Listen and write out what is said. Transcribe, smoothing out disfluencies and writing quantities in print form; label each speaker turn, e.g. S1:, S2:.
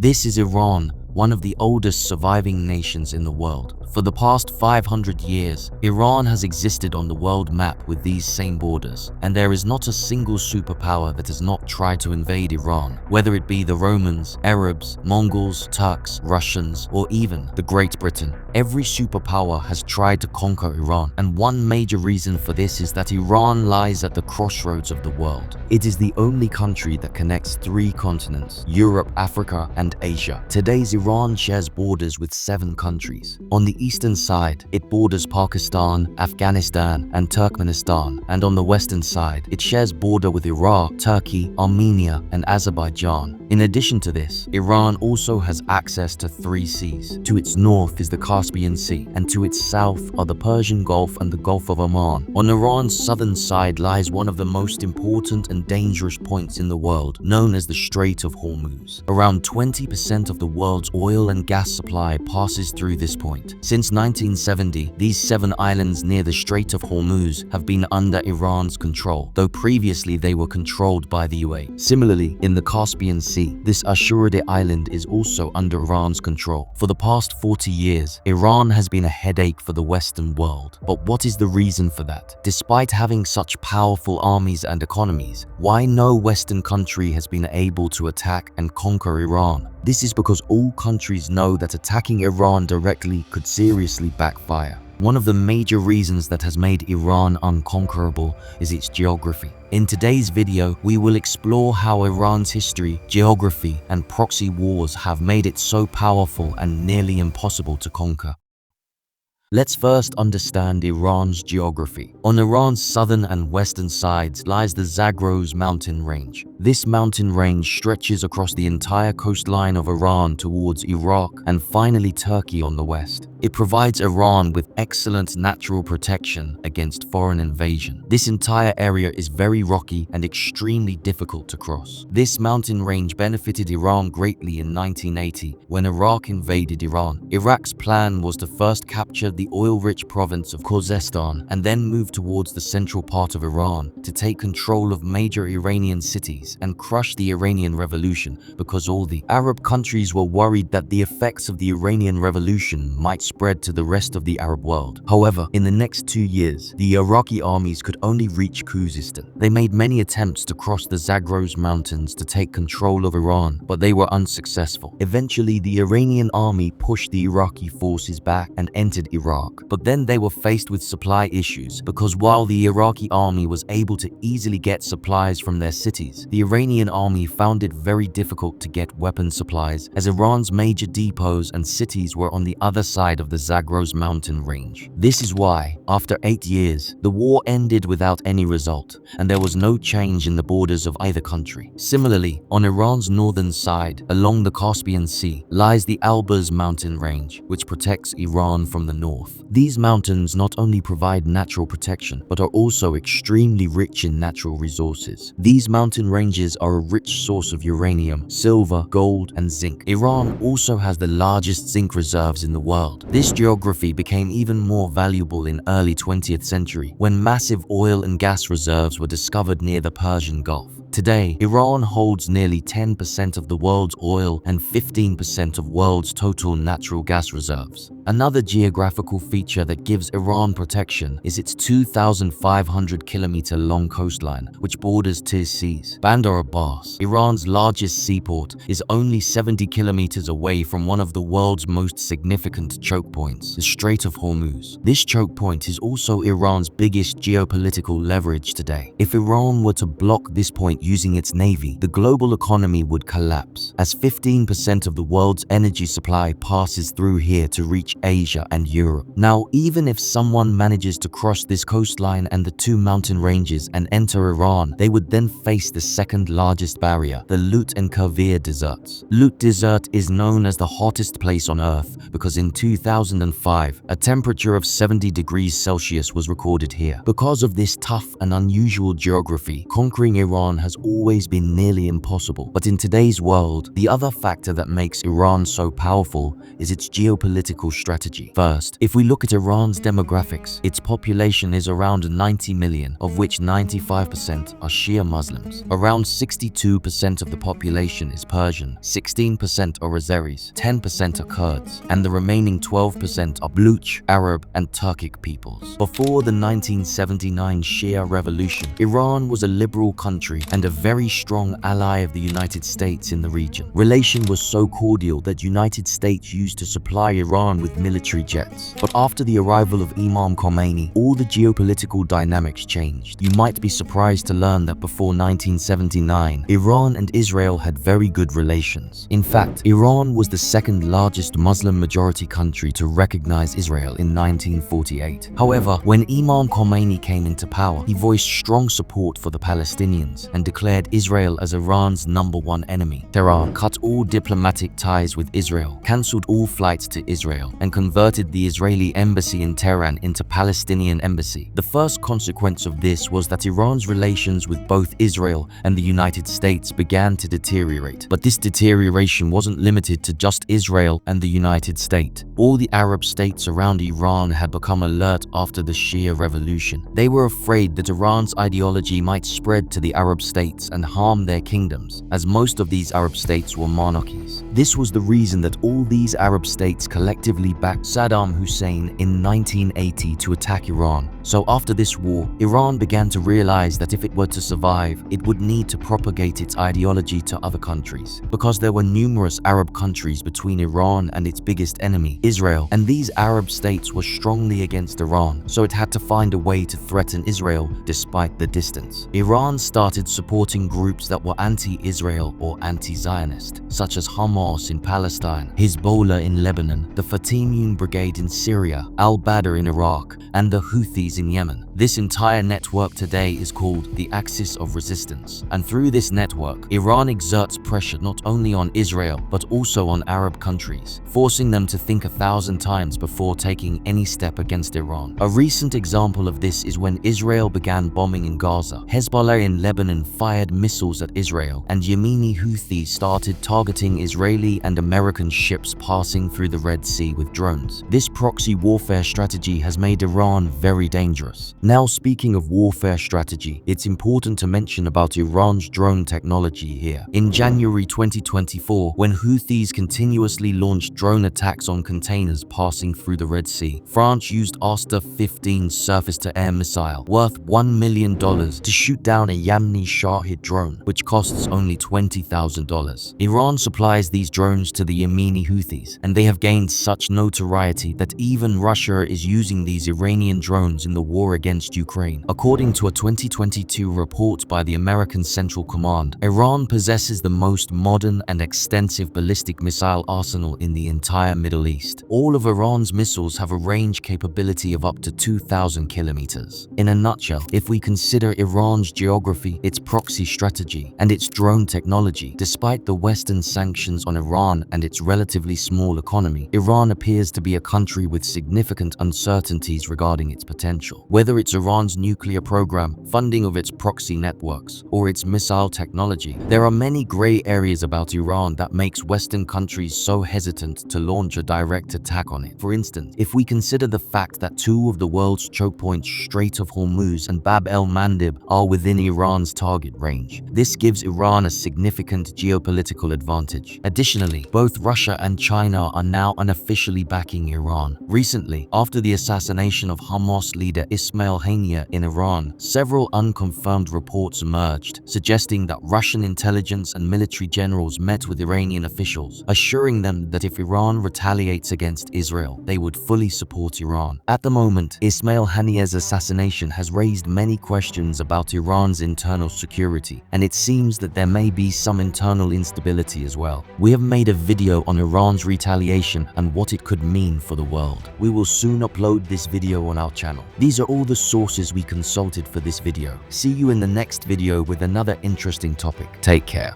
S1: This is Iran, one of the oldest surviving nations in the world. For the past 500 years, Iran has existed on the world map with these same borders, and there is not a single superpower that has not tried to invade Iran, whether it be the Romans, Arabs, Mongols, Turks, Russians, or even the Great Britain. Every superpower has tried to conquer Iran, and one major reason for this is that Iran lies at the crossroads of the world. It is the only country that connects three continents: Europe, Africa, and Asia. Today's Iran shares borders with 7 countries. On the eastern side, it borders Pakistan, Afghanistan, and Turkmenistan, and on the western side, it shares border with Iraq, Turkey, Armenia, and Azerbaijan. In addition to this, Iran also has access to 3 seas. To its north is the Caspian Sea, and to its south are the Persian Gulf and the Gulf of Oman. On Iran's southern side lies one of the most important and dangerous points in the world, known as the Strait of Hormuz. Around 20% of the world's oil and gas supply passes through this point. Since 1970, these 7 islands near the Strait of Hormuz have been under Iran's control, though previously they were controlled by the UAE. Similarly, in the Caspian Sea, this Ashuride island is also under Iran's control. For the past 40 years, Iran has been a headache for the Western world. But what is the reason for that? Despite having such powerful armies and economies, why no Western country has been able to attack and conquer Iran? This is because all countries know that attacking Iran directly could seriously backfire. One of the major reasons that has made Iran unconquerable is its geography. In today's video, we will explore how Iran's history, geography, and proxy wars have made it so powerful and nearly impossible to conquer. Let's first understand Iran's geography. On Iran's southern and western sides lies the Zagros mountain range. This mountain range stretches across the entire coastline of Iran towards Iraq and finally Turkey on the west. It provides Iran with excellent natural protection against foreign invasion. This entire area is very rocky and extremely difficult to cross. This mountain range benefited Iran greatly in 1980 when Iraq invaded Iran. Iraq's plan was to first capture the oil-rich province of Khuzestan and then move towards the central part of Iran to take control of major Iranian cities and crush the Iranian Revolution, because all the Arab countries were worried that the effects of the Iranian Revolution might spread to the rest of the Arab world. However, in the next 2 years, the Iraqi armies could only reach Khuzestan. They made many attempts to cross the Zagros mountains to take control of Iran, but they were unsuccessful. Eventually, the Iranian army pushed the Iraqi forces back and entered Iraq. But then they were faced with supply issues, because while the Iraqi army was able to easily get supplies from their cities, the Iranian army found it very difficult to get weapon supplies, as Iran's major depots and cities were on the other side of the Zagros mountain range. This is why, after 8 years, the war ended without any result, and there was no change in the borders of either country. Similarly, on Iran's northern side, along the Caspian Sea, lies the Alborz mountain range, which protects Iran from the north. These mountains not only provide natural protection, but are also extremely rich in natural resources. These mountain ranges are a rich source of uranium, silver, gold, and zinc. Iran also has the largest zinc reserves in the world. This geography became even more valuable in early 20th century when massive oil and gas reserves were discovered near the Persian Gulf. Today, Iran holds nearly 10% of the world's oil and 15% of world's total natural gas reserves. Another geographical feature that gives Iran protection is its 2,500-kilometer long coastline, which borders two seas. Bandar Abbas, Iran's largest seaport, is only 70 kilometers away from one of the world's most significant choke points, the Strait of Hormuz. This choke point is also Iran's biggest geopolitical leverage today. If Iran were to block this point using its navy, the global economy would collapse, as 15% of the world's energy supply passes through here to reach Asia and Europe. Now, even if someone manages to cross this coastline and the 2 mountain ranges and enter Iran, they would then face the second largest barrier, the Lut and Kavir deserts. Lut Desert is known as the hottest place on Earth because in 2005, a temperature of 70 degrees Celsius was recorded here. Because of this tough and unusual geography, conquering Iran has always been nearly impossible. But in today's world, the other factor that makes Iran so powerful is its geopolitical strategy. strategy. First, if we look at Iran's demographics, its population is around 90 million, of which 95% are Shia Muslims. Around 62% of the population is Persian, 16% are Azeris, 10% are Kurds, and the remaining 12% are Baluch, Arab, and Turkic peoples. Before the 1979 Shia Revolution, Iran was a liberal country and a very strong ally of the United States in the region. Relation was so cordial that United States used to supply Iran with military jets. But after the arrival of Imam Khomeini, all the geopolitical dynamics changed. You might be surprised to learn that before 1979, Iran and Israel had very good relations. In fact, Iran was the second largest Muslim-majority country to recognize Israel in 1948. However, when Imam Khomeini came into power, he voiced strong support for the Palestinians and declared Israel as Iran's #1 enemy. Tehran cut all diplomatic ties with Israel, cancelled all flights to Israel, and converted the Israeli embassy in Tehran into Palestinian embassy. The first consequence of this was that Iran's relations with both Israel and the United States began to deteriorate. But this deterioration wasn't limited to just Israel and the United States. All the Arab states around Iran had become alert after the Shia revolution. They were afraid that Iran's ideology might spread to the Arab states and harm their kingdoms, as most of these Arab states were monarchies. This was the reason that all these Arab states collectively backed Saddam Hussein in 1980 to attack Iran. So after this war, Iran began to realize that if it were to survive, it would need to propagate its ideology to other countries. Because there were numerous Arab countries between Iran and its biggest enemy, Israel, and these Arab states were strongly against Iran, so it had to find a way to threaten Israel despite the distance. Iran started supporting groups that were anti-Israel or anti-Zionist, such as Hamas in Palestine, Hezbollah in Lebanon, the Fatimiyun Brigade in Syria, al-Badr in Iraq, and the Houthis in Yemen. This entire network today is called the Axis of Resistance, and through this network, Iran exerts pressure not only on Israel but also on Arab countries, forcing them to think 1,000 times before taking any step against Iran. A recent example of this is when Israel began bombing in Gaza. Hezbollah in Lebanon fired missiles at Israel, and Yemeni Houthis started targeting Israeli and American ships passing through the Red Sea with drones. This proxy warfare strategy has made Iran very dangerous. Now, speaking of warfare strategy, it's important to mention about Iran's drone technology here. In January 2024, when Houthis continuously launched drone attacks on containers passing through the Red Sea, France used Aster-15 surface-to-air missile worth $1 million to shoot down a Yemeni Shahid drone, which costs only $20,000. Iran supplies these drones to the Yemeni Houthis, and they have gained such notoriety that even Russia is using these Iranian drones in the war against Ukraine. According to a 2022 report by the American Central Command, Iran possesses the most modern and extensive ballistic missile arsenal in the entire Middle East. All of Iran's missiles have a range capability of up to 2,000 kilometers. In a nutshell, if we consider Iran's geography, its proxy strategy, and its drone technology, despite the Western sanctions on Iran and its relatively small economy, Iran appears to be a country with significant uncertainties regarding its potential. Whether it's Iran's nuclear program, funding of its proxy networks, or its missile technology, there are many gray areas about Iran that makes Western countries so hesitant to launch a direct attack on it. For instance, if we consider the fact that two of the world's choke points, Strait of Hormuz and Bab el-Mandeb, are within Iran's target range, this gives Iran a significant geopolitical advantage. Additionally, both Russia and China are now unofficially backing Iran. Recently, after the assassination of Hamas leader Ismail Haniyeh in Iran, several unconfirmed reports emerged, suggesting that Russian intelligence and military generals met with Iranian officials, assuring them that if Iran retaliates against Israel, they would fully support Iran. At the moment, Ismail Haniyeh's assassination has raised many questions about Iran's internal security, and it seems that there may be some internal instability as well. We have made a video on Iran's retaliation and what it could mean for the world. We will soon upload this video on our channel. These are all the sources we consulted for this video. See you in the next video with another interesting topic. Take care.